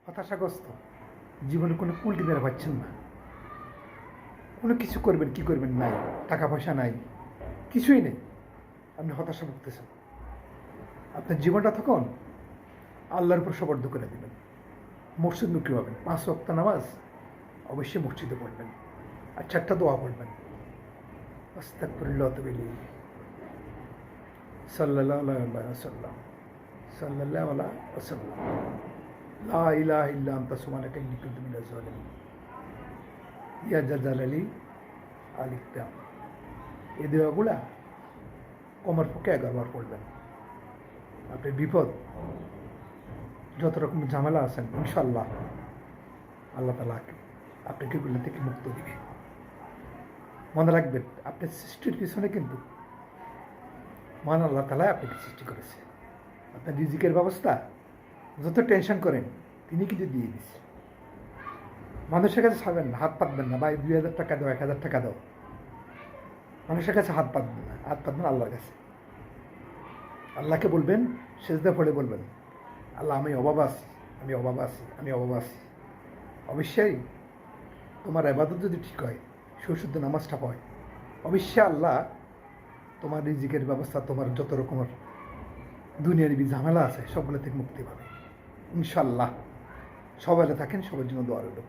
হতাশাগ্রস্ত, জীবনে কোনো কুল কিনারা পাচ্ছেন না, কোনো কিছু করবেন কি করবেন নাই, টাকা পয়সা নাই, কিছুই নেই, আপনি হতাশা ভুগতেছেন। আপনার জীবনটা তখন আল্লাহর উপর সবর্দ করে দেবেন, মসজিদমুখী হবেন, 5 ওয়াক্ত নামাজ অবশ্যই মসজিদে পড়বেন, আর 4টা দোয়া পড়বেন। আস্তাগফিরুল্লাহ ওয়া আতুবু ইলাইহি, সাল্লাল্লাহু আলাইহি ওয়াসাল্লাম, সাল্লাল্লাহু আলাইহি ওয়াসাল্লাম, লা ইলাহা ইল্লা আনতা সুবহানাকা ইন্নী কুনতু মিনাজ জালিমিন, ইয়া জালালি আল ইকরাম। এই দোয়াগুলা কমর পক্ষে 11 বার পড়বেন। আপনি বিপদ যত রকম ঝামেলা আছেন ইনশাআল্লাহ আল্লাহ তাআলা আপনাকে এগুলো থেকে মুক্ত দিবে। মনে রাখবেন, আপনার সৃষ্টির পিছনে কিন্তু মহান আল্লাহ তাআলা আপনাকে সৃষ্টি করেছে। আপনার রিজিকের ব্যবস্থা যত টেনশন করেন তিনি কিন্তু দিয়ে দিচ্ছে। মানুষের কাছে ছাড়বেন না, হাত পাতবেন না, ভাই 2000 টাকা দাও, 1000 টাকা দাও, মানুষের কাছে হাত পাতবেন না, হাত পাতবেন আল্লাহর কাছে। আল্লাহকে বলবেন, সেজদা পড়ে বলবেন, আল্লাহ আমি অভাব আছি, আমি অভাব আছি, আমি অভাব আছি। অবশ্যই তোমার ইবাদত যদি ঠিক হয়, সুশুদ্ধ নামাজটা হয়, অবশ্যই আল্লাহ তোমার রিজিকের ব্যবস্থা, তোমার যত রকমের দুনিয়ার ঝামেলা আছে সবগুলো থেকে মুক্তি পাবে ইনশাআল্লাহ। সবাই থাকেন, সবার জন্য দোয়া রইল।